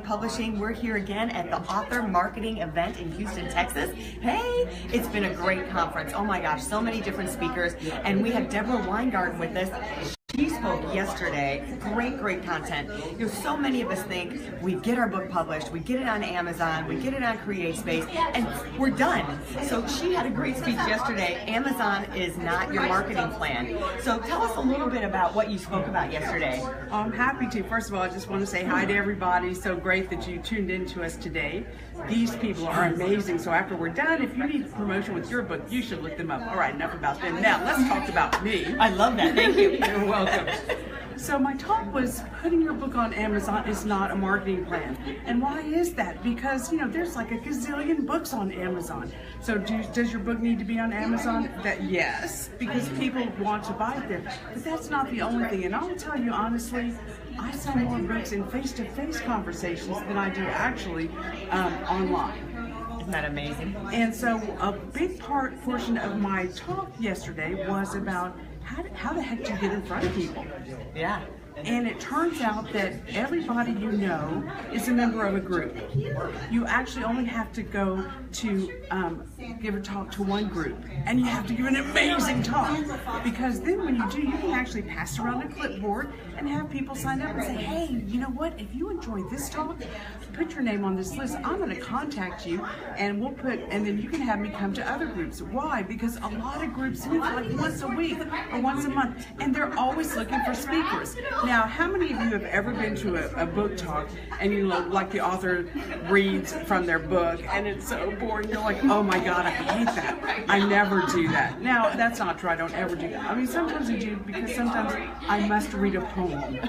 Publishing. We're here again at the Author Marketing event in Houston, Texas. Hey, it's been a great conference. Oh my gosh, so many different speakers. And we have Deborah Winegarten with us. She spoke yesterday. Great content. You know, so many of us think we get our book published, we get it on Amazon, we get it on CreateSpace, and we're done. So she had a great speech yesterday. Amazon is not your marketing plan. So tell us a little bit about what you spoke about yesterday. I'm happy to. First of all, I just want to say hi to everybody. So great that you tuned in to us today. These people are amazing. So after we're done, if you need promotion with your book, you should look them up. All right, enough about them. Now let's talk about me. I love that. Thank you. You're welcome. So my talk was putting your book on Amazon is not a marketing plan. And why is that? Because, you know, there's like a gazillion books on Amazon. So does your book need to be on Amazon? Yes, because people want to buy it there. But that's not the only thing. And I'll tell you honestly, I sell more books in face-to-face conversations than I do actually online. Isn't that amazing? And so a big portion of my talk yesterday was about how the heck do you get in front of people? Yeah. And it turns out that everybody you know is a member of a group. You actually only have to go to give a talk to one group, and you have to give an amazing talk, because then when you do, you can actually pass around a clipboard and have people sign up and say, hey, you know what, if you enjoyed this talk, put your name on this list. I'm going to contact you, and and then you can have me come to other groups. Why? Because a lot of groups meet like once a week or once a month, and they're always looking for speakers. Now, how many of you have ever been to a book talk and you know, like the author reads from their book and it's so boring, you're like, oh my God, I hate that. I never do that. Now, that's not true. I don't ever do that. I mean, sometimes I do, because sometimes I must read a poem.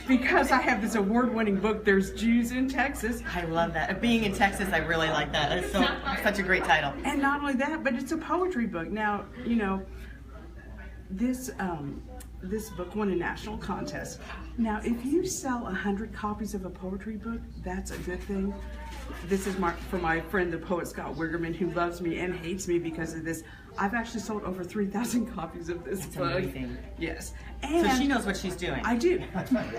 Because I have this award-winning book, There's Jews in Texas. I love that. Being in Texas, I really like that. It's such a great title. And not only that, but it's a poetry book. Now, you know, this book won a national contest. Now, if you sell 100 copies of a poetry book, that's a good thing. This is for my friend, the poet Scott Wigerman, who loves me and hates me because of this. I've actually sold over 3,000 copies of this book. Amazing. Yes. And so she knows what she's doing. I do.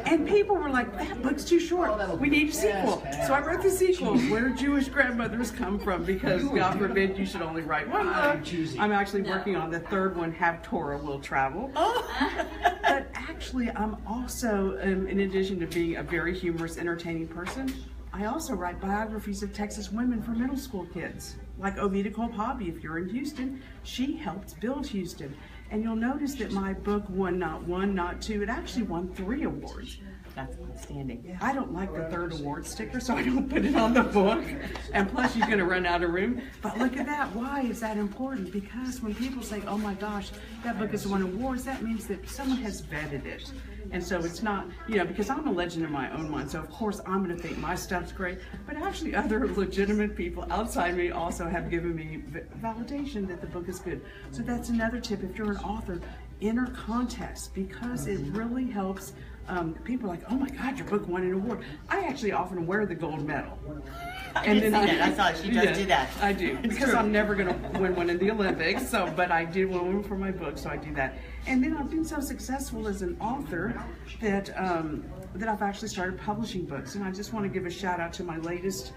And people were like, that book's too short. We need a sequel. So I wrote the sequel, Where Jewish Grandmothers Come From, because God forbid you should only write one book. I'm actually working on the third one, Have Torah Will Travel. But actually, I'm also, in addition to being a very humorous, entertaining person, I also write biographies of Texas women for middle school kids. Like Ovita Kolpabi, if you're in Houston, she helped build Houston. And you'll notice that my book won not one, not two, it actually won 3 awards. That's outstanding. I don't like the 3rd award sticker, so I don't put it on the book. And plus, you're going to run out of room. But look at that. Why is that important? Because when people say, oh my gosh, that book has won awards, that means that someone has vetted it. And so it's not, you know, because I'm a legend in my own mind, so of course I'm going to think my stuff's great. But actually, other legitimate people outside me also have given me validation that the book is good. So that's another tip. If you're an author, enter contests, because it really helps. People are like, oh my God, your book won an award. I actually often wear the gold medal. I saw it. She does do that. I do, because I'm never going to win one in the Olympics. So, but I did win one for my book, so I do that. And then I've been so successful as an author that that I've actually started publishing books. And I just want to give a shout out to my latest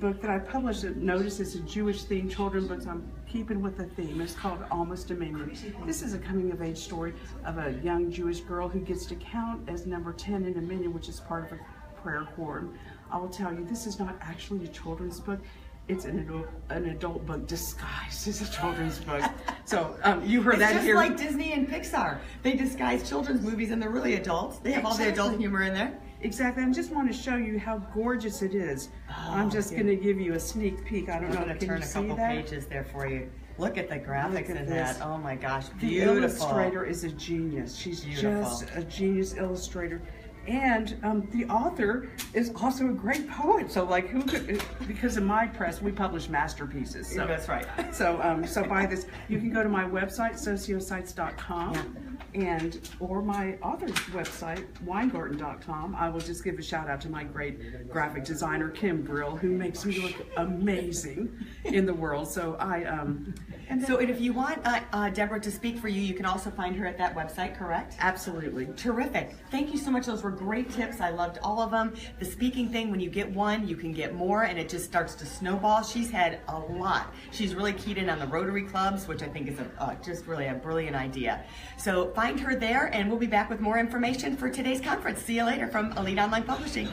book that I published. Notice it's a Jewish-themed children's book. I'm keeping with the theme. It's called Almost a Minion. This is a coming-of-age story of a young Jewish girl who gets to count as number 10 in a minion, which is part of a prayer quorum. I will tell you, this is not actually a children's book. It's an adult book disguised as a children's book. So you heard that here. It's just like Disney and Pixar. They disguise children's movies and they're really adults. They have all the adult humor in there. Exactly. I just want to show you how gorgeous it is. I'm just going to give you a sneak peek. I don't know. I'm going to turn a couple pages there for you. Look at the graphics in that. Oh my gosh, beautiful. The illustrator is a genius. She's just a genius illustrator. And the author is also a great poet. So like, who could, because in my press, we publish masterpieces. So, that's right. So buy this. You can go to my website, Sociosights.com. Or my author's website, Winegarten.com. I will just give a shout out to my great graphic designer, Kim Brill, who makes me look amazing in the world. So So if you want Deborah to speak for you, you can also find her at that website, correct? Absolutely. Terrific. Thank you so much. Those were great tips. I loved all of them. The speaking thing, when you get one, you can get more, and it just starts to snowball. She's had a lot. She's really keyed in on the Rotary Clubs, which I think is just really a brilliant idea. So find her there, and we'll be back with more information for today's conference. See you later from Elite Online Publishing.